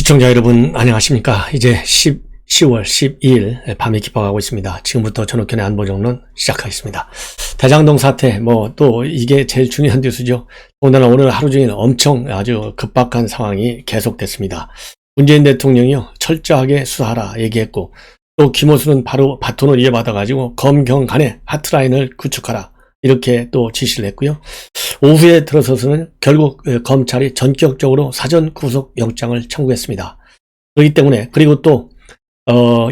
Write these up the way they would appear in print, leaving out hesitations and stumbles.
시청자 여러분 안녕하십니까. 이제 10월 12일 밤이 깊어가고 있습니다. 지금부터 전욱현의 안보정론 시작하겠습니다. 대장동 사태 또 이게 제일 중요한 뉴스죠. 오늘 하루 종일 엄청 아주 급박한 상황이 계속됐습니다. 문재인 대통령이요 철저하게 수사하라 얘기했고, 또 김호수는 바로 바톤을 이어받아가지고 검경 간의 하트라인을 구축하라 이렇게 또 지시를 했고요. 오후에 들어서서는 결국 검찰이 전격적으로 사전 구속영장을 청구했습니다. 그렇기 때문에, 그리고 또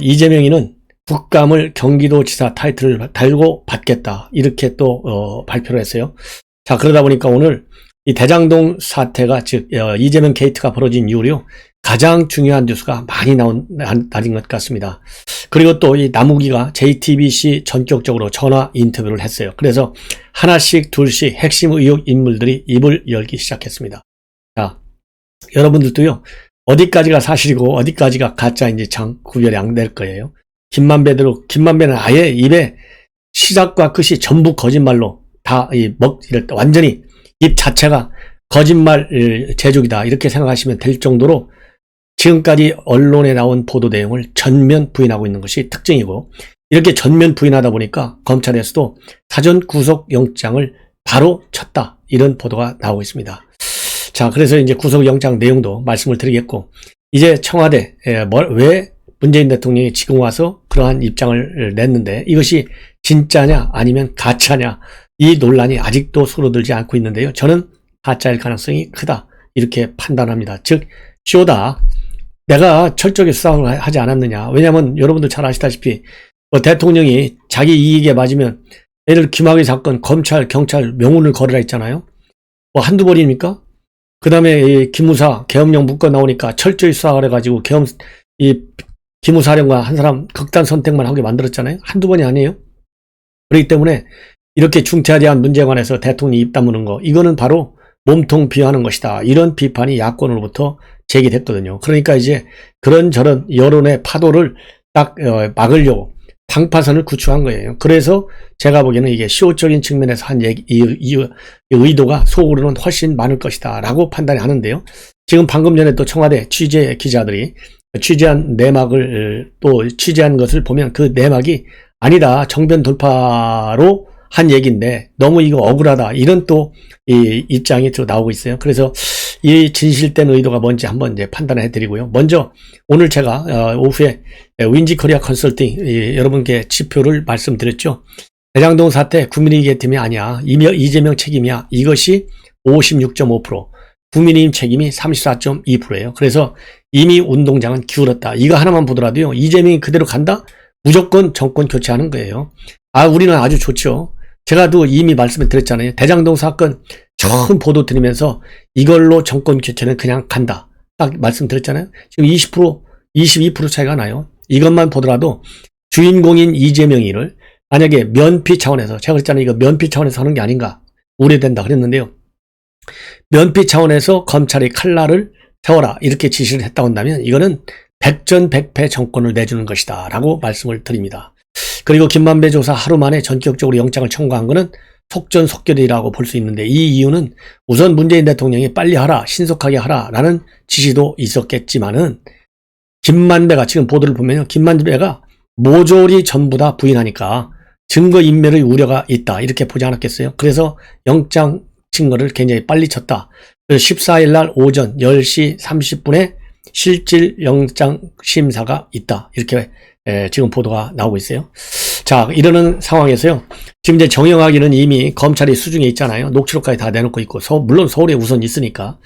이재명이는 국감을 경기도지사 타이틀을 달고 받겠다 이렇게 또 발표를 했어요. 자, 그러다 보니까 오늘 이 대장동 사태가, 즉 이재명 게이트가 벌어진 이후로 가장 중요한 뉴스가 많이 나온 날인 것 같습니다. 그리고 또 이 남욱이가 JTBC 전격적으로 전화 인터뷰를 했어요. 그래서 하나씩 둘씩 핵심 의혹 인물들이 입을 열기 시작했습니다. 자, 여러분들도요 어디까지가 사실이고 어디까지가 가짜인지 참 구별이 안 될 거예요. 김만배는 아예 입에 시작과 끝이 전부 거짓말로 다 완전히 입 자체가 거짓말 제조기다 이렇게 생각하시면 될 정도로 지금까지 언론에 나온 보도 내용을 전면 부인하고 있는 것이 특징이고, 이렇게 전면 부인하다 보니까 검찰에서도 사전 구속영장을 바로 쳤다 이런 보도가 나오고 있습니다. 자, 그래서 이제 구속영장 내용도 말씀을 드리겠고, 이제 청와대 왜 문재인 대통령이 지금 와서 그러한 입장을 냈는데 이것이 진짜냐 아니면 가짜냐, 이 논란이 아직도 수로들지 않고 있는데요. 저는 가짜일 가능성이 크다 이렇게 판단합니다. 즉 쇼다, 내가 철저하게 수사를 하지 않았느냐. 왜냐하면 여러분들 잘 아시다시피 대통령이 자기 이익에 맞으면, 예를 김학의 사건 검찰 경찰 명운을 걸으라 했잖아요. 한두 번입니까? 그 다음에 기무사 계엄령 묶어 나오니까 철저히 수사를 해가지고 기무사령관 한 사람 극단 선택만 하게 만들었잖아요. 한두 번이 아니에요. 그렇기 때문에 이렇게 중대한 문제에 관해서 대통령이 입 다무는 거, 이거는 바로 몸통 비하하는 것이다 이런 비판이 야권으로부터 제기됐거든요. 그러니까 이제 그런저런 여론의 파도를 딱 막으려고 방파선을 구축한 거예요. 그래서 제가 보기에는 이게 시효적인 측면에서 한 이 의도가 속으로는 훨씬 많을 것이다 라고 판단이 하는데요. 지금 방금 전에 또 청와대 취재 기자들이 취재한 내막을 또 취재한 것을 보면 그 내막이 아니다, 정변 돌파로 한 얘기인데 너무 이거 억울하다 이런 또 이 입장이 또 나오고 있어요. 그래서 이 진실된 의도가 뭔지 한번 이제 판단해 드리고요. 먼저 오늘 제가 오후에 윈지코리아 컨설팅 여러분께 지표를 말씀드렸죠. 대장동 사태 국민의힘 팀이 아니야, 이재명 책임이야. 이것이 56.5%, 국민의힘 책임이 34.2%예요. 그래서 이미 운동장은 기울었다. 이거 하나만 보더라도요, 이재명이 그대로 간다? 무조건 정권 교체하는 거예요. 우리는 아주 좋죠. 제가 또 이미 말씀을 드렸잖아요. 대장동 사건 처음 보도 드리면서 이걸로 정권 교체는 그냥 간다 딱 말씀드렸잖아요. 지금 20%, 22% 차이가 나요. 이것만 보더라도 주인공인 이재명이를 만약에 면피 차원에서, 제가 그랬잖아요. 이거 면피 차원에서 하는 게 아닌가 우려된다 그랬는데요. 면피 차원에서 검찰이 칼날을 세워라 이렇게 지시를 했다 온다면 이거는 백전백패 정권을 내주는 것이다 라고 말씀을 드립니다. 그리고 김만배 조사 하루 만에 전격적으로 영장을 청구한 것은 속전속결이라고 볼 수 있는데, 이 이유는 우선 문재인 대통령이 빨리 하라, 신속하게 하라라는 지시도 있었겠지만은, 김만배가 지금 보도를 보면요, 김만배가 모조리 전부 다 부인하니까 증거인멸의 우려가 있다 이렇게 보지 않았겠어요? 그래서 영장 증거를 굉장히 빨리 쳤다. 14일 날 오전 10시 30분에 실질 영장 심사가 있다 이렇게 지금 보도가 나오고 있어요. 자, 이러는 상황에서요, 지금 이제 정영학이는 이미 검찰이 수중에 있잖아요. 녹취록까지 다 내놓고 있고, 물론 서울에 우선 있으니까.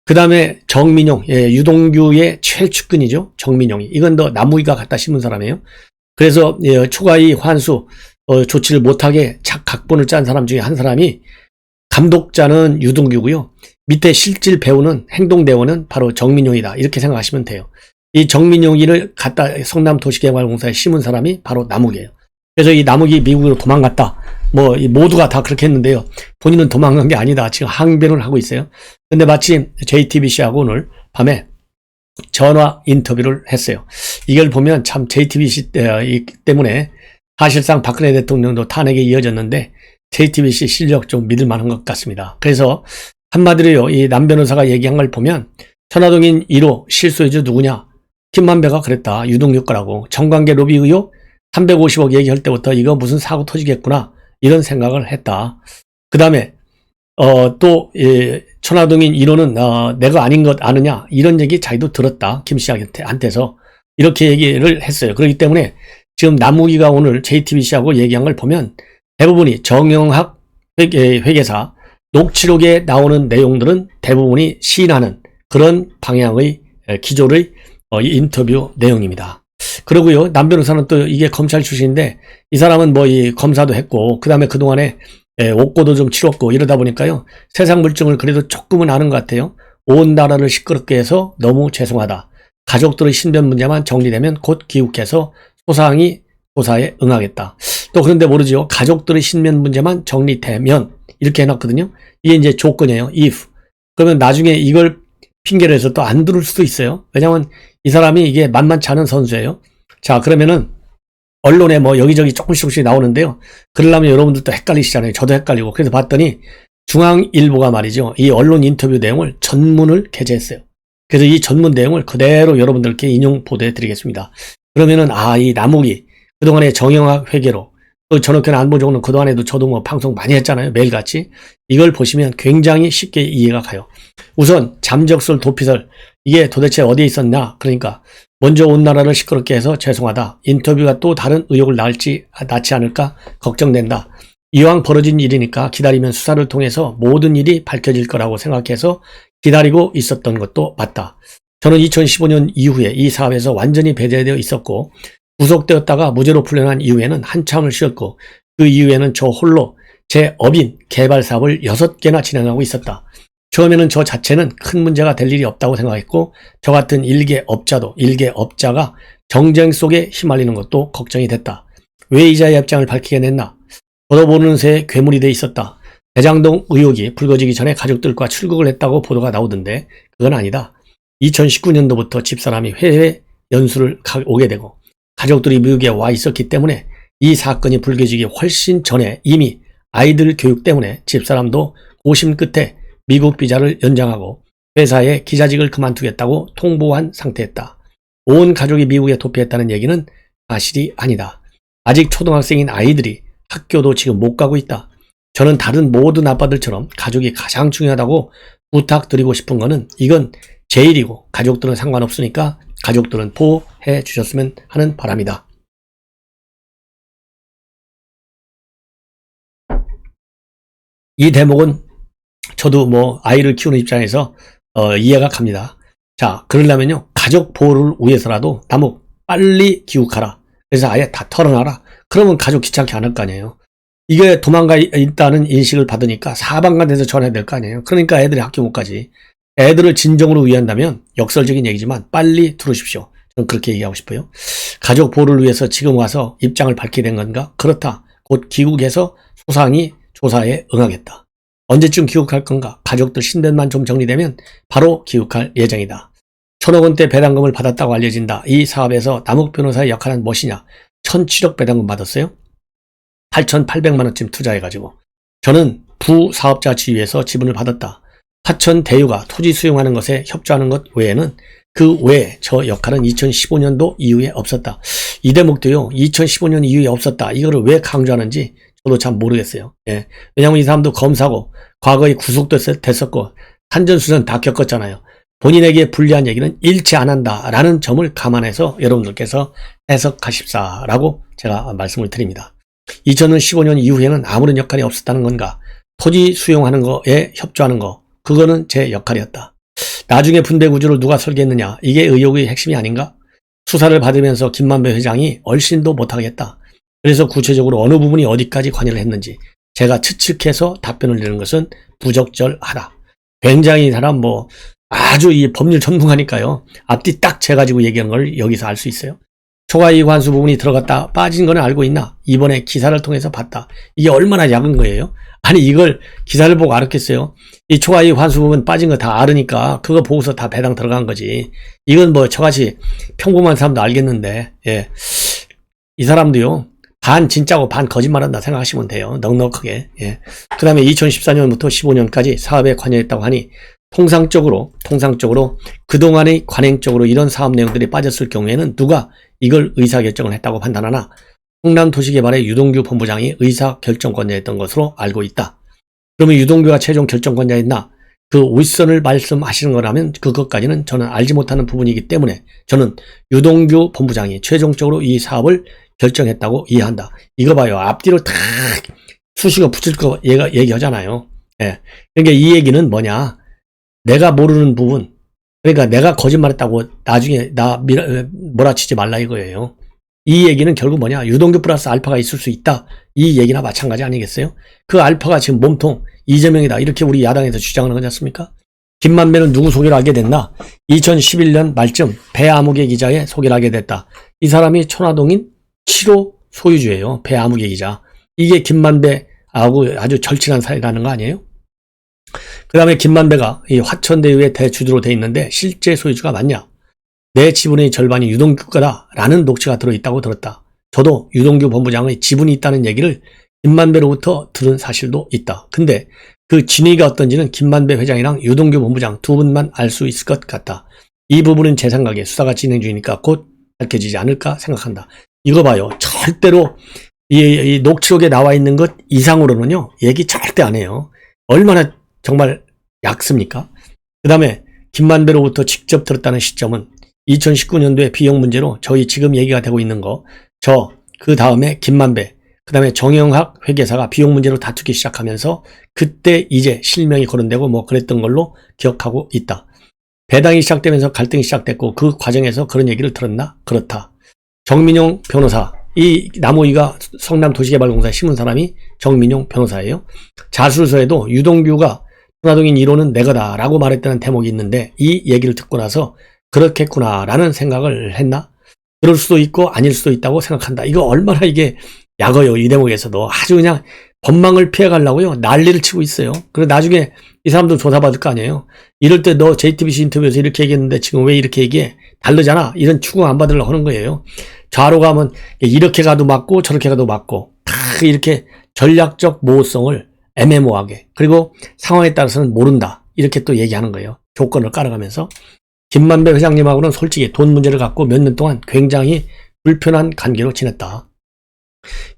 그 다음에 정민용, 유동규의 최측근이죠. 정민용이. 이건 더 남욱이가 갖다 심은 사람이에요. 그래서 초과이익 환수 조치를 못하게 각본을 짠 사람 중에 한 사람이, 감독자는 유동규고요. 밑에 실질 배우는, 행동대원은 바로 정민용이다 이렇게 생각하시면 돼요. 이 정민용이를 갖다 성남도시개발공사에 심은 사람이 바로 남욱이에요. 그래서 이 남욱이 미국으로 도망갔다. 모두가 다 그렇게 했는데요. 본인은 도망간 게 아니다. 지금 항변을 하고 있어요. 근데 마침 JTBC하고 오늘 밤에 전화 인터뷰를 했어요. 이걸 보면 참 JTBC 때문에 사실상 박근혜 대통령도 탄핵에 이어졌는데 JTBC 실력 좀 믿을 만한 것 같습니다. 그래서 한마디로요, 이 남 변호사가 얘기한 걸 보면 천화동인 1호 실소유주 누구냐? 김만배가 그랬다. 유동규 거라고. 정관계 로비 의혹 350억 얘기할 때부터 이거 무슨 사고 터지겠구나 이런 생각을 했다. 그 다음에 또 천화동인 1호는 내가 아닌 것 아느냐 이런 얘기 자기도 들었다. 김 씨한테서 이렇게 얘기를 했어요. 그렇기 때문에 지금 남욱이가 오늘 JTBC하고 얘기한 걸 보면 대부분이 정영학 회계사 녹취록에 나오는 내용들은 대부분이 시인하는 그런 방향의 기조의 인터뷰 내용입니다. 그러고요, 남 변호사는 또 이게 검찰 출신인데 이 사람은 뭐 이 검사도 했고 그 다음에 그동안에 옥고도 좀 치렀고 이러다 보니까요 세상 물정을 그래도 조금은 아는 것 같아요. 온 나라를 시끄럽게 해서 너무 죄송하다. 가족들의 신변 문제만 정리되면 곧 귀국해서 소상히 조사에 응하겠다. 또 그런데 모르죠. 가족들의 신변 문제만 정리되면 이렇게 해놨거든요. 이게 이제 조건이에요. if. 그러면 나중에 이걸 핑계를 해서 또 안 들을 수도 있어요. 왜냐면 이 사람이 이게 만만치 않은 선수예요. 자, 그러면은 언론에 뭐 여기저기 조금씩 나오는데요. 그러려면 여러분들도 헷갈리시잖아요. 저도 헷갈리고. 그래서 봤더니 중앙일보가 말이죠. 이 언론 인터뷰 내용을 전문을 게재했어요. 그래서 이 전문 내용을 그대로 여러분들께 인용 보도해 드리겠습니다. 그러면은 이 남욱이 그동안에 정영학 회계로 또 전학견 안보정은 그동안에도 저도 뭐 방송 많이 했잖아요. 매일같이. 이걸 보시면 굉장히 쉽게 이해가 가요. 우선 잠적설 도피설 이게 도대체 어디에 있었나? 그러니까 먼저 온 나라를 시끄럽게 해서 죄송하다. 인터뷰가 또 다른 의혹을 낳지 않을까 걱정된다. 이왕 벌어진 일이니까 기다리면 수사를 통해서 모든 일이 밝혀질 거라고 생각해서 기다리고 있었던 것도 맞다. 저는 2015년 이후에 이 사업에서 완전히 배제되어 있었고 구속되었다가 무죄로 풀려난 이후에는 한참을 쉬었고 그 이후에는 저 홀로 제 업인 개발 사업을 6개나 진행하고 있었다. 처음에는 저 자체는 큰 문제가 될 일이 없다고 생각했고 저 같은 일개업자가 정쟁 속에 휘말리는 것도 걱정이 됐다. 왜 이자의 입장을 밝히게 냈나? 걷어보는 새에 괴물이 돼 있었다. 대장동 의혹이 불거지기 전에 가족들과 출국을 했다고 보도가 나오던데 그건 아니다. 2019년도부터 집사람이 해외 연수를 오게 되고 가족들이 미국에 와 있었기 때문에 이 사건이 불거지기 훨씬 전에 이미 아이들 교육 때문에 집사람도 고심 끝에 미국 비자를 연장하고 회사에 기자직을 그만두겠다고 통보한 상태였다. 온 가족이 미국에 도피했다는 얘기는 사실이 아니다. 아직 초등학생인 아이들이 학교도 지금 못 가고 있다. 저는 다른 모든 아빠들처럼 가족이 가장 중요하다고 부탁드리고 싶은 거는 이건 제 일이고 가족들은 상관없으니까 가족들은 보호해 주셨으면 하는 바람이다. 이 대목은 저도 뭐 아이를 키우는 입장에서 이해가 갑니다. 자, 그러려면요 가족 보호를 위해서라도 남욱 빨리 귀국하라. 그래서 아예 다 털어놔라. 그러면 가족 귀찮게 안 할 거 아니에요. 이게 도망가 있다는 인식을 받으니까 사방간에서 전해야 될 거 아니에요. 그러니까 애들이 학교 못 가지. 애들을 진정으로 위한다면 역설적인 얘기지만 빨리 들으십시오. 저는 그렇게 얘기하고 싶어요. 가족 보호를 위해서 지금 와서 입장을 밝히게 된 건가? 그렇다. 곧 귀국해서 소상히 조사에 응하겠다. 언제쯤 귀국할 건가? 가족들 신변만 좀 정리되면 바로 귀국할 예정이다. 1,000억 원대 배당금을 받았다고 알려진다. 이 사업에서 남욱 변호사의 역할은 무엇이냐? 1,007억 배당금 받았어요. 8,800만 원쯤 투자해가지고. 저는 부사업자 지위에서 지분을 받았다. 하천 대유가 토지 수용하는 것에 협조하는 것 외에는 그 외에 저 역할은 2015년도 이후에 없었다. 이 대목도요. 2015년 이후에 없었다. 이거를 왜 강조하는지 저도 참 모르겠어요. 예. 왜냐하면 이 사람도 검사고 과거에 구속도 됐었고 산전수전 다 겪었잖아요. 본인에게 불리한 얘기는 일치 안 한다라는 점을 감안해서 여러분들께서 해석하십사라고 제가 말씀을 드립니다. 2015년 이후에는 아무런 역할이 없었다는 건가? 토지 수용하는 거에 협조하는 거 그거는 제 역할이었다. 나중에 분배 구조를 누가 설계했느냐? 이게 의혹의 핵심이 아닌가? 수사를 받으면서 김만배 회장이 얼씬도 못하겠다. 그래서 구체적으로 어느 부분이 어디까지 관여를 했는지 제가 추측해서 답변을 내는 것은 부적절하다. 굉장히 이 사람 아주 이 법률 전문가니까요. 앞뒤 딱 재가지고 얘기한 걸 여기서 알 수 있어요. 초과이익 환수 부분이 들어갔다 빠진 거는 알고 있나? 이번에 기사를 통해서 봤다. 이게 얼마나 약은 거예요? 아니 이걸 기사를 보고 알았겠어요? 이 초과이익 환수 부분 빠진 거 다 알으니까 그거 보고서 다 배당 들어간 거지. 이건 저같이 평범한 사람도 알겠는데 이 사람도요. 반 진짜고 반 거짓말한다 생각하시면 돼요. 넉넉하게. 그 다음에 2014년부터 15년까지 사업에 관여했다고 하니 통상적으로 그동안의 관행적으로 이런 사업 내용들이 빠졌을 경우에는 누가 이걸 의사결정을 했다고 판단하나 성남도시개발의 유동규 본부장이 의사결정권자였던 것으로 알고 있다. 그러면 유동규가 최종 결정권자였나? 그 윗선을 말씀하시는 거라면 그것까지는 저는 알지 못하는 부분이기 때문에 저는 유동규 본부장이 최종적으로 이 사업을 결정했다고 이해한다. 이거 봐요. 앞뒤로 탁 수식어 붙일 거 얘기하잖아요. 예. 그러니까 이 얘기는 뭐냐? 내가 모르는 부분, 그러니까 내가 거짓말했다고 나중에 몰아치지 말라 이거예요. 이 얘기는 결국 뭐냐? 유동규 플러스 알파가 있을 수 있다. 이 얘기나 마찬가지 아니겠어요? 그 알파가 지금 몸통 이재명이다. 이렇게 우리 야당에서 주장을 하지 않습니까? 김만배는 누구 소개를 하게 됐나? 2011년 말쯤 배아무개 기자의 소개를 하게 됐다. 이 사람이 천화동인 7호 소유주예요. 배아무개 기자. 이게 김만배하고 아주 절친한 사이라는 거 아니에요? 그 다음에 김만배가 이 화천대유의 대주주로 돼 있는데 실제 소유주가 맞냐? 내 지분의 절반이 유동규 거다 라는 녹취가 들어있다고 들었다. 저도 유동규 본부장의 지분이 있다는 얘기를 김만배로부터 들은 사실도 있다. 근데 그 진위가 어떤지는 김만배 회장이랑 유동규 본부장 두 분만 알 수 있을 것 같다. 이 부분은 제 생각에 수사가 진행 중이니까 곧 밝혀지지 않을까 생각한다. 이거 봐요. 절대로 이 녹취록에 나와 있는 것 이상으로는요. 얘기 절대 안 해요. 얼마나 정말 얕습니까? 그 다음에 김만배로부터 직접 들었다는 시점은 2019년도에 비용 문제로 저희 지금 얘기가 되고 있는 거, 그 다음에 김만배, 그 다음에 정영학 회계사가 비용 문제로 다투기 시작하면서 그때 이제 실명이 거론되고 뭐 그랬던 걸로 기억하고 있다. 배당이 시작되면서 갈등이 시작됐고 그 과정에서 그런 얘기를 들었나? 그렇다. 정민용 변호사, 이 나무위가 성남도시개발공사에 심은 사람이 정민용 변호사예요. 자술서에도 유동규가 천화동인 1호는 내 거다 라고 말했다는 대목이 있는데 이 얘기를 듣고 나서 그렇겠구나 라는 생각을 했나? 그럴 수도 있고 아닐 수도 있다고 생각한다. 이거 얼마나 이게 약어요. 이 대목에서도 아주 그냥 법망을 피해가려고요. 난리를 치고 있어요. 그리고 나중에 이 사람들 조사받을 거 아니에요. 이럴 때 너 JTBC 인터뷰에서 이렇게 얘기했는데 지금 왜 이렇게 얘기해? 다르잖아. 이런 추궁 안 받으려고 하는 거예요. 좌로 가면 이렇게 가도 맞고 저렇게 가도 맞고 다 이렇게 전략적 모호성을 애매모호하게 그리고 상황에 따라서는 모른다. 이렇게 또 얘기하는 거예요. 조건을 깔아가면서. 김만배 회장님하고는 솔직히 돈 문제를 갖고 몇 년 동안 굉장히 불편한 관계로 지냈다.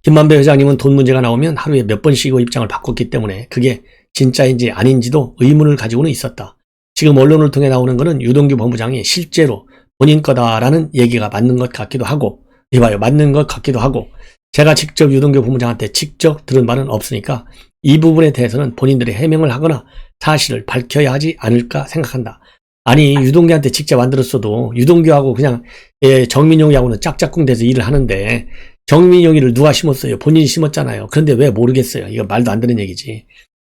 김만배 회장님은 돈 문제가 나오면 하루에 몇 번씩 입장을 바꿨기 때문에 그게 진짜인지 아닌지도 의문을 가지고는 있었다. 지금 언론을 통해 나오는 것은 유동규 본부장이 실제로 본인 거다라는 얘기가 맞는 것 같기도 하고, 이봐요, 맞는 것 같기도 하고, 제가 직접 유동규 본부장한테 직접 들은 말은 없으니까 이 부분에 대해서는 본인들이 해명을 하거나 사실을 밝혀야 하지 않을까 생각한다. 아니, 유동규한테 직접 안 들었어도 유동규하고 그냥 정민용이하고는 짝짝꿍 돼서 일을 하는데 정민용이를 누가 심었어요? 본인이 심었잖아요. 그런데 왜 모르겠어요? 이거 말도 안 되는 얘기지.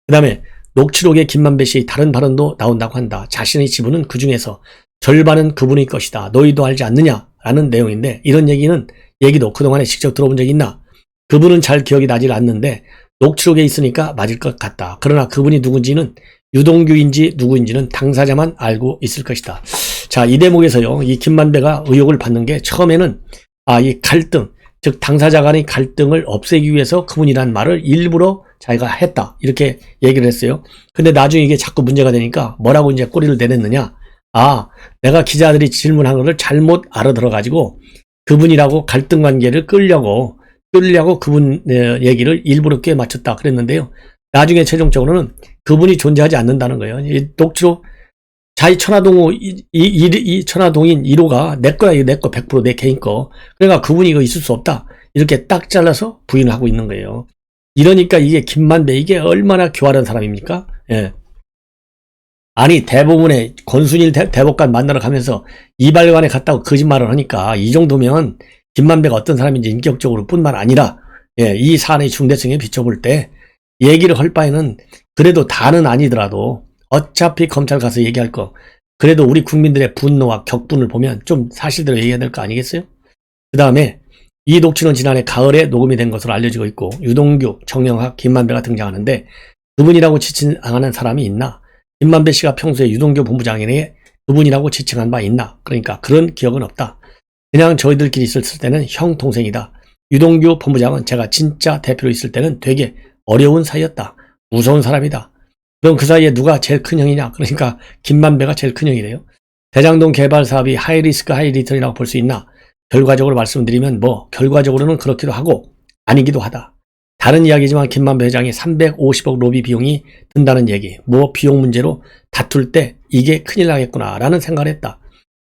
그 다음에 녹취록에 김만배 씨의 다른 발언도 나온다고 한다. 자신의 지분은 그 중에서 절반은 그분의 것이다. 너희도 알지 않느냐? 라는 내용인데 이런 얘기도 그동안에 직접 들어본 적이 있나? 그분은 잘 기억이 나질 않는데 녹취록에 있으니까 맞을 것 같다. 그러나 그분이 누군지는 유동규인지 누구인지는 당사자만 알고 있을 것이다. 자, 이 대목에서요. 이 김만배가 의혹을 받는 게 처음에는 이 갈등, 즉 당사자 간의 갈등을 없애기 위해서 그분이란 말을 일부러 자기가 했다. 이렇게 얘기를 했어요. 근데 나중에 이게 자꾸 문제가 되니까 뭐라고 이제 꼬리를 내렸느냐? 내가 기자들이 질문한 것을 잘못 알아들어가지고 그분이라고 갈등 관계를 끌려고 그분 얘기를 일부러 꽤 맞췄다 그랬는데요. 나중에 최종적으로는 그분이 존재하지 않는다는 거예요. 이 녹취록 자기 천화동인 1호가 내 거야. 이거 내 거 100% 내 개인 거. 그러니까 그분이 이거 있을 수 없다. 이렇게 딱 잘라서 부인을 하고 있는 거예요. 이러니까 이게 김만배 이게 얼마나 교활한 사람입니까? 예. 아니 대부분의 권순일 대법관 만나러 가면서 이발관에 갔다고 거짓말을 하니까 이 정도면 김만배가 어떤 사람인지 인격적으로 뿐만 아니라 이 사안의 중대성에 비춰볼 때 얘기를 할 바에는 그래도 다는 아니더라도 어차피 검찰 가서 얘기할 거 그래도 우리 국민들의 분노와 격분을 보면 좀 사실대로 얘기해야 될 거 아니겠어요? 그 다음에 이 녹취는 지난해 가을에 녹음이 된 것으로 알려지고 있고 유동규, 정영학, 김만배가 등장하는데 그분이라고 지칭하는 사람이 있나? 김만배 씨가 평소에 유동규 본부장에게 그분이라고 지칭한 바 있나? 그러니까 그런 기억은 없다. 그냥 저희들끼리 있을 때는 형 동생이다. 유동규 본부장은 제가 진짜 대표로 있을 때는 되게 어려운 사이였다. 무서운 사람이다. 그럼 그 사이에 누가 제일 큰 형이냐? 그러니까 김만배가 제일 큰 형이래요. 대장동 개발 사업이 하이리스크 하이리턴이라고 볼 수 있나? 결과적으로 말씀드리면 결과적으로는 그렇기도 하고 아니기도 하다. 다른 이야기지만 김만배 회장이 350억 로비 비용이 든다는 얘기, 비용 문제로 다툴 때 이게 큰일 나겠구나라는 생각을 했다.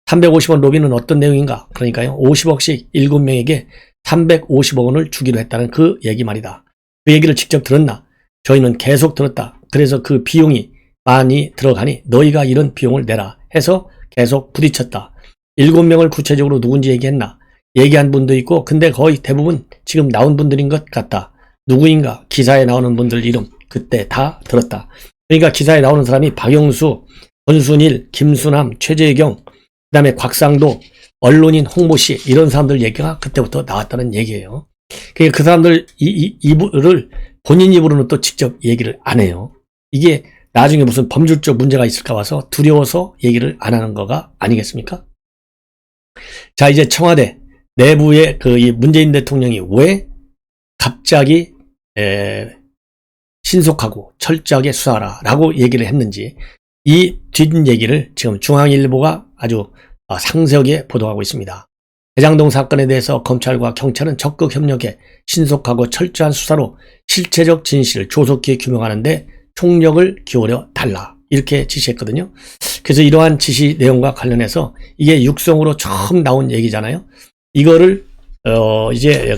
350원 로비는 어떤 내용인가? 그러니까요, 50억씩 7명에게 350억 원을 주기로 했다는 그 얘기 말이다. 그 얘기를 직접 들었나? 저희는 계속 들었다. 그래서 그 비용이 많이 들어가니 너희가 이런 비용을 내라 해서 계속 부딪혔다. 7명을 구체적으로 누군지 얘기했나? 얘기한 분도 있고, 근데 거의 대부분 지금 나온 분들인 것 같다. 누구인가? 기사에 나오는 분들 이름 그때 다 들었다. 그러니까 기사에 나오는 사람이 박영수, 권순일, 김수남, 최재경, 그 다음에 곽상도, 언론인 홍모씨 이런 사람들 얘기가 그때부터 나왔다는 얘기예요. 그러니까 그 사람들 이부를 본인 입으로는 또 직접 얘기를 안 해요. 이게 나중에 무슨 법률적 문제가 있을까 봐서 두려워서 얘기를 안 하는 거가 아니겠습니까? 자, 이제 청와대 내부의 이 문재인 대통령이 왜 갑자기 신속하고 철저하게 수사하라라고 얘기를 했는지 이 뒷얘기를 지금 중앙일보가 아주 상세하게 보도하고 있습니다. 대장동 사건에 대해서 검찰과 경찰은 적극 협력해 신속하고 철저한 수사로 실체적 진실을 조속히 규명하는 데 총력을 기울여 달라 이렇게 지시했거든요. 그래서 이러한 지시 내용과 관련해서 이게 육성으로 처음 나온 얘기잖아요. 이거를 이제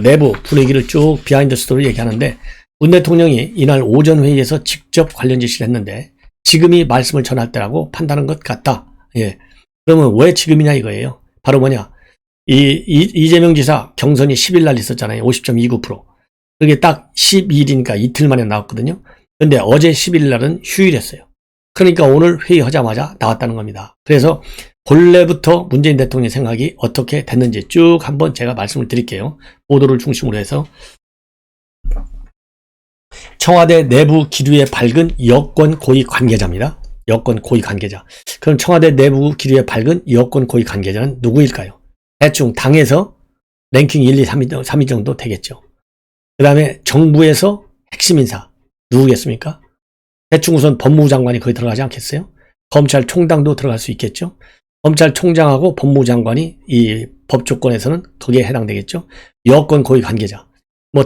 내부 분위기를 쭉 비하인드 스토리를 얘기하는데 문 대통령이 이날 오전 회의에서 직접 관련 지시를 했는데 지금이 말씀을 전할 때라고 판단한 것 같다. 예. 그러면 왜 지금이냐 이거예요. 바로 뭐냐. 이재명 지사 경선이 10일 날 있었잖아요. 50.29%. 그게 딱 12일이니까 이틀 만에 나왔거든요. 근데 어제 11일 날은 휴일이었어요. 그러니까 오늘 회의하자마자 나왔다는 겁니다. 그래서 본래부터 문재인 대통령 생각이 어떻게 됐는지 쭉 한번 제가 말씀을 드릴게요. 보도를 중심으로 해서 청와대 내부 기류에 밝은 여권 고위 관계자입니다. 여권 고위 관계자. 그럼 청와대 내부 기류에 밝은 여권 고위 관계자는 누구일까요? 대충 당에서 랭킹 1, 2, 3위 정도 되겠죠. 그 다음에 정부에서 핵심 인사 누구겠습니까? 대충 우선 법무부 장관이 거기 들어가지 않겠어요? 검찰총장도 들어갈 수 있겠죠. 검찰총장하고 법무부 장관이 이 법조권에서는 거기에 해당되겠죠. 여권 고위 관계자.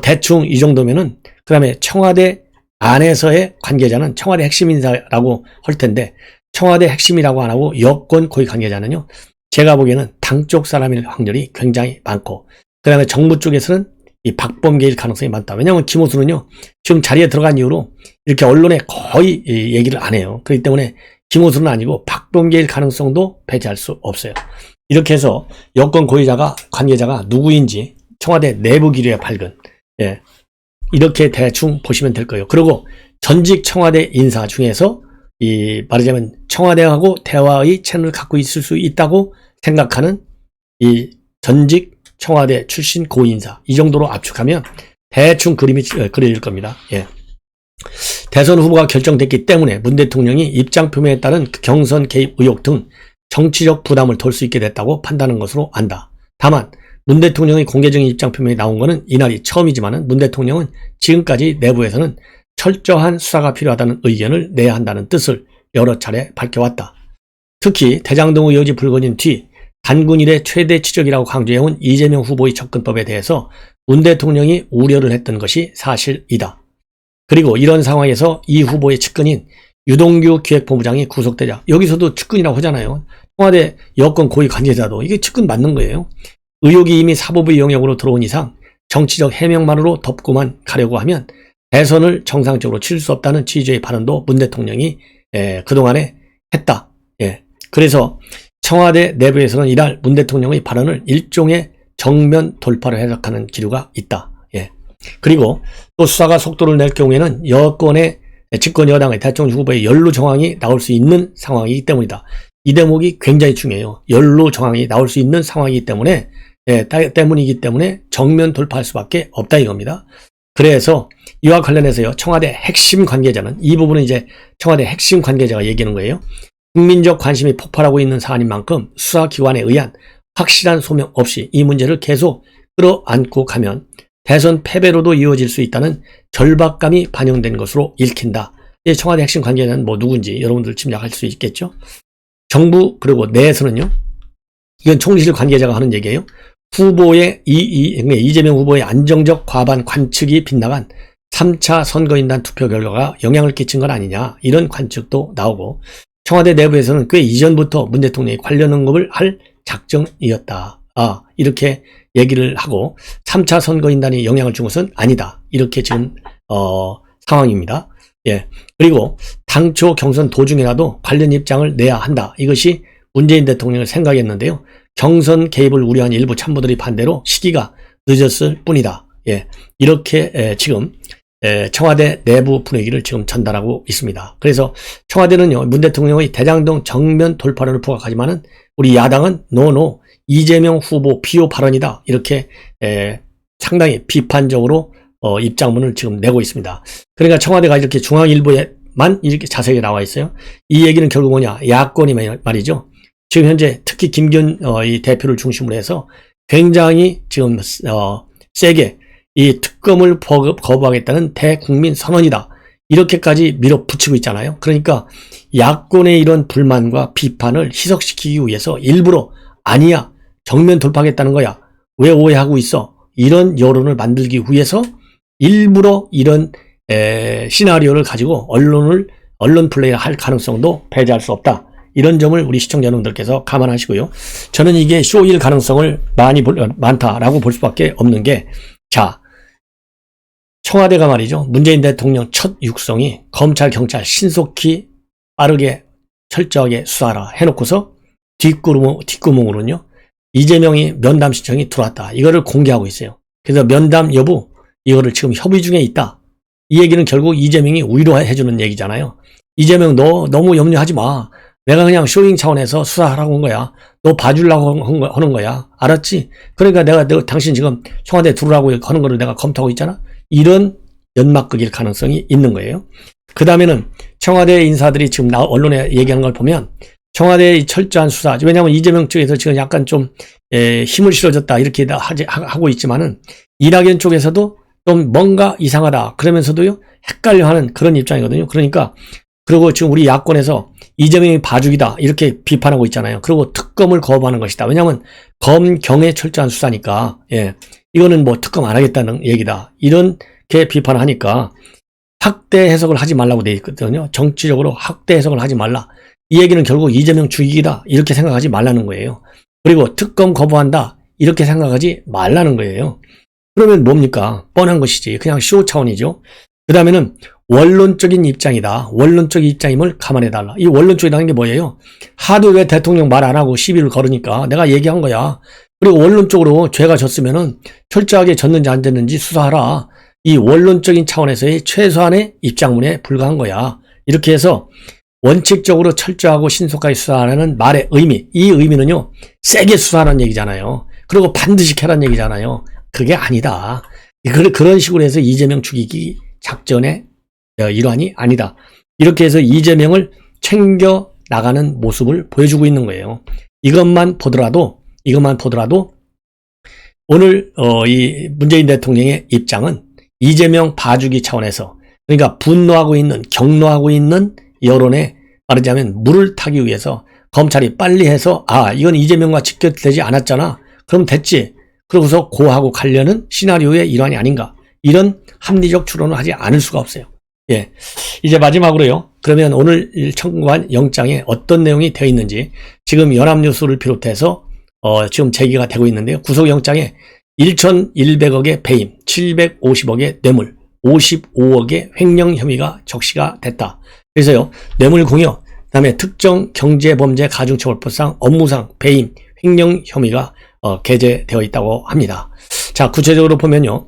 대충 이 정도면은 그 다음에 청와대 안에서의 관계자는 청와대 핵심 인사라고 할 텐데 청와대 핵심이라고 안 하고 여권 고위 관계자는요. 제가 보기에는 당 쪽 사람일 확률이 굉장히 많고 그 다음에 정부 쪽에서는 이 박범계일 가능성이 많다. 왜냐하면 김호수는요. 지금 자리에 들어간 이후로 이렇게 언론에 거의 얘기를 안 해요. 그렇기 때문에 김호수는 아니고 박범계일 가능성도 배제할 수 없어요. 이렇게 해서 여권 고위자가 관계자가 누구인지 청와대 내부 기류에 밝은 이렇게 대충 보시면 될 거예요. 그리고 전직 청와대 인사 중에서 말하자면 청와대하고 대화의 채널을 갖고 있을 수 있다고 생각하는 이 전직 청와대 출신 고인사 이 정도로 압축하면 대충 그림이 그려질 겁니다. 대선 후보가 결정됐기 때문에 문 대통령이 입장 표명에 따른 경선 개입 의혹 등 정치적 부담을 덜 수 있게 됐다고 판단한 것으로 안다. 다만 문 대통령의 공개적인 입장 표명이 나온 것은 이날이 처음이지만 문 대통령은 지금까지 내부에서는 철저한 수사가 필요하다는 의견을 내야 한다는 뜻을 여러 차례 밝혀왔다. 특히 대장동 의혹이 불거진 뒤 단군 이래 최대 치적이라고 강조해온 이재명 후보의 접근법에 대해서 문 대통령이 우려를 했던 것이 사실이다. 그리고 이런 상황에서 이 후보의 측근인 유동규 기획본부장이 구속되자 여기서도 측근이라고 하잖아요. 청와대 여권 고위 관계자도 이게 측근 맞는 거예요. 의혹이 이미 사법의 영역으로 들어온 이상 정치적 해명만으로 덮고만 가려고 하면 대선을 정상적으로 치를 수 없다는 취지의 발언도 문 대통령이 그동안에 했다. 그래서 청와대 내부에서는 이날 문 대통령의 발언을 일종의 정면 돌파로 해석하는 기류가 있다. 그리고 또 수사가 속도를 낼 경우에는 여권의 집권 여당의 대통령 후보의 연루 정황이 나올 수 있는 상황이기 때문이다. 이 대목이 굉장히 중요해요. 연루 정황이 나올 수 있는 상황이기 때문에 정면 돌파할 수밖에 없다 이겁니다. 그래서 이와 관련해서요. 청와대 핵심 관계자는 이 부분은 이제 청와대 핵심 관계자가 얘기하는 거예요. 국민적 관심이 폭발하고 있는 사안인 만큼 수사기관에 의한 확실한 소명 없이 이 문제를 계속 끌어안고 가면 대선 패배로도 이어질 수 있다는 절박감이 반영된 것으로 읽힌다. 청와대 핵심 관계자는 뭐 누군지 여러분들 짐작할 수 있겠죠. 정부 그리고 내에서는요. 이건 총리실 관계자가 하는 얘기예요. 후보의 이재명 후보의 안정적 과반 관측이 빗나간 3차 선거인단 투표 결과가 영향을 끼친 건 아니냐 이런 관측도 나오고 청와대 내부에서는 꽤 이전부터 문 대통령이 관련 언급을 할 작정이었다. 이렇게 얘기를 하고 3차 선거인단이 영향을 준 것은 아니다. 이렇게 지금 상황입니다. 예. 그리고 당초 경선 도중이라도 관련 입장을 내야 한다. 이것이 문재인 대통령을 생각했는데요. 경선 개입을 우려한 일부 참모들이 반대로 시기가 늦었을 뿐이다. 예. 이렇게 지금 청와대 내부 분위기를 지금 전달하고 있습니다. 그래서 청와대는요, 문 대통령의 대장동 정면 돌파론을 부각하지만은 우리 야당은 노 이재명 후보 비호 발언이다. 이렇게 상당히 비판적으로 입장문을 지금 내고 있습니다. 그러니까 청와대가 이렇게 중앙일보에만 이렇게 자세히 나와 있어요. 이 얘기는 결국 뭐냐? 야권이 말이죠. 지금 현재 특히 김기현 이 대표를 중심으로 해서 굉장히 지금 세게 이 특검을 거부하겠다는 대국민 선언이다. 이렇게까지 밀어붙이고 있잖아요. 그러니까 야권의 이런 불만과 비판을 희석시키기 위해서 일부러 아니야 정면 돌파하겠다는 거야. 왜 오해하고 있어? 이런 여론을 만들기 위해서 일부러 이런 시나리오를 가지고 언론 플레이를 할 가능성도 배제할 수 없다. 이런 점을 우리 시청자 여러분들께서 감안하시고요. 저는 이게 쇼일 가능성을 많다라고 볼 수밖에 없는 게, 자, 청와대가 말이죠. 문재인 대통령 첫 육성이 검찰, 경찰 신속히 빠르게 철저하게 수사하라 해놓고서 뒷구멍으로는요. 이재명이 면담 신청이 들어왔다. 이거를 공개하고 있어요. 그래서 면담 여부 이거를 지금 협의 중에 있다. 이 얘기는 결국 이재명이 위로해주는 얘기잖아요. 이재명 너 너무 염려하지 마. 내가 그냥 쇼잉 차원에서 수사하라고 한 거야. 너 봐주려고 하는 거야. 알았지? 그러니까 내가 당신 지금 청와대 들어오라고 하는 거를 내가 검토하고 있잖아. 이런 연막극일 가능성이 있는 거예요. 그 다음에는 청와대 인사들이 지금 언론에 얘기하는 걸 보면 청와대의 철저한 수사, 왜냐하면 이재명 쪽에서 지금 약간 좀 힘을 실어줬다 이렇게 하고 있지만은 이낙연 쪽에서도 좀 뭔가 이상하다 그러면서도요 헷갈려하는 그런 입장이거든요. 그러니까 그리고 지금 우리 야권에서 이재명이 봐주기다 이렇게 비판하고 있잖아요. 그리고 특검을 거부하는 것이다. 왜냐하면 검경의 철저한 수사니까 이거는 뭐 특검 안 하겠다는 얘기다. 이렇게 비판을 하니까 확대 해석을 하지 말라고 돼 있거든요. 정치적으로 확대 해석을 하지 말라. 이 얘기는 결국 이재명 죽이기다 이렇게 생각하지 말라는 거예요. 그리고 특검 거부한다 이렇게 생각하지 말라는 거예요. 그러면 뭡니까? 뻔한 것이지. 그냥 쇼 차원이죠. 그 다음에는 원론적인 입장이다. 원론적인 입장임을 감안해달라. 이 원론적이라는 게 뭐예요? 하도 왜 대통령 말 안 하고 시비를 걸으니까 내가 얘기한 거야. 그리고 원론적으로 죄가 졌으면은 철저하게 졌는지 안 졌는지 수사하라. 이 원론적인 차원에서의 최소한의 입장문에 불과한 거야. 이렇게 해서 원칙적으로 철저하고 신속하게 수사하라는 말의 의미, 이 의미는요 세게 수사하라는 얘기잖아요. 그리고 반드시 캐라는 얘기잖아요. 그게 아니다. 그런 식으로 해서 이재명 죽이기 작전의 일환이 아니다. 이렇게 해서 이재명을 챙겨 나가는 모습을 보여주고 있는 거예요. 이것만 보더라도 오늘 이 문재인 대통령의 입장은 이재명 봐주기 차원에서, 그러니까 분노하고 있는, 경노하고 있는 여론에 말하자면 물을 타기 위해서 검찰이 빨리 해서 이건 이재명과 직결되지 않았잖아. 그럼 됐지. 그러고서 고하고 가려는 시나리오의 일환이 아닌가. 이런 합리적 추론을 하지 않을 수가 없어요. 예. 이제 마지막으로요. 그러면 오늘 청구한 영장에 어떤 내용이 되어 있는지 지금 연합뉴스를 비롯해서 지금 제기가 되고 있는데요. 구속영장에 1,100억의 배임, 750억의 뇌물, 55억의 횡령 혐의가 적시가 됐다. 그래서요, 뇌물 공여, 그다음에 특정 경제범죄 가중처벌법상 업무상 배임, 횡령 혐의가 게재되어 있다고 합니다. 자, 구체적으로 보면요,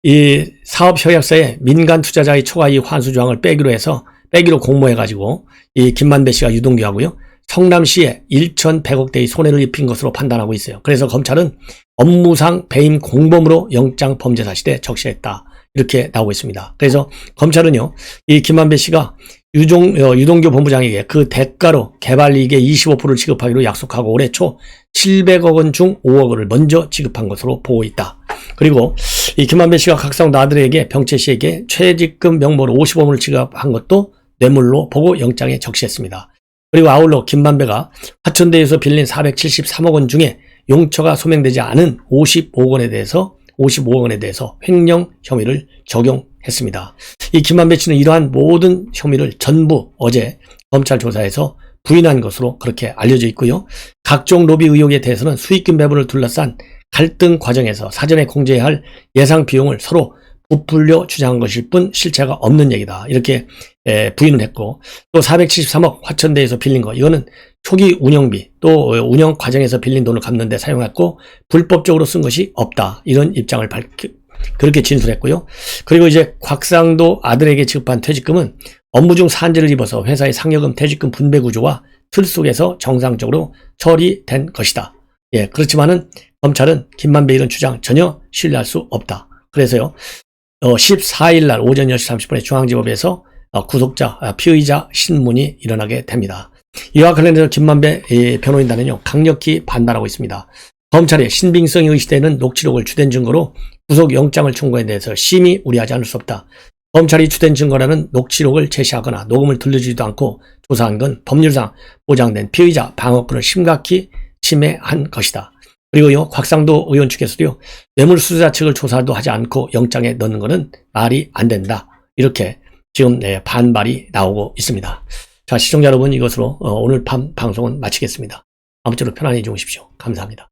이 사업협약서에 민간 투자자의 초과이익 환수 조항을 빼기로 공모해가지고 이 김만배 씨가 유동규하고요, 성남시에 1,100억대의 손해를 입힌 것으로 판단하고 있어요. 그래서 검찰은 업무상 배임 공범으로 영장 범죄 사실에 적시했다. 이렇게 나오고 있습니다. 그래서 검찰은요, 이 김만배 씨가 유동규 본부장에게 그 대가로 개발이익의 25%를 지급하기로 약속하고 올해 초 700억 원 중 5억 원을 먼저 지급한 것으로 보고 있다. 그리고 이 김만배 씨가 곽상도 아들에게 병채 씨에게 최저임금 명목으로 55만 원을 지급한 것도 뇌물로 보고 영장에 적시했습니다. 그리고 아울러 김만배가 화천대유에서 빌린 473억 원 중에 용처가 소명되지 않은 55억 원에 대해서 횡령 혐의를 적용했습니다. 이 김만배 씨는 이러한 모든 혐의를 전부 어제 검찰 조사에서 부인한 것으로 그렇게 알려져 있고요. 각종 로비 의혹에 대해서는 수익금 배분을 둘러싼 갈등 과정에서 사전에 공제해야 할 예상 비용을 서로 부풀려 주장한 것일 뿐 실체가 없는 얘기다. 이렇게 부인을 했고, 또 473억 화천대에서 빌린 거, 이거는 초기 운영비 또 운영 과정에서 빌린 돈을 갚는 데 사용했고 불법적으로 쓴 것이 없다. 이런 입장을 그렇게 진술했고요. 그리고 이제 곽상도 아들에게 지급한 퇴직금은 업무 중 사한제를 입어서 회사의 상여금 퇴직금 분배 구조와 틀 속에서 정상적으로 처리된 것이다. 예, 그렇지만은 검찰은 김만배 이런 주장 전혀 신뢰할 수 없다. 그래서요, 14일 날 오전 10시 30분에 중앙지법에서 피의자 신문이 일어나게 됩니다. 이와 관련해서 김만배 변호인단은요, 강력히 반발하고 있습니다. 검찰의 신빙성이 의심되는 녹취록을 주된 증거로 구속영장을 청구한 데 대해서 심히 우려하지 않을 수 없다. 검찰이 주된 증거라는 녹취록을 제시하거나 녹음을 들려주지도 않고 조사한 건 법률상 보장된 피의자 방어권을 심각히 침해한 것이다. 그리고요, 곽상도 의원 측에서도요, 뇌물수수자 측을 조사도 하지 않고 영장에 넣는 것은 말이 안 된다. 이렇게 지금 반발이 나오고 있습니다. 자, 시청자 여러분, 이것으로 오늘 밤 방송은 마치겠습니다. 아무쪼록 편안히 주무십시오. 감사합니다.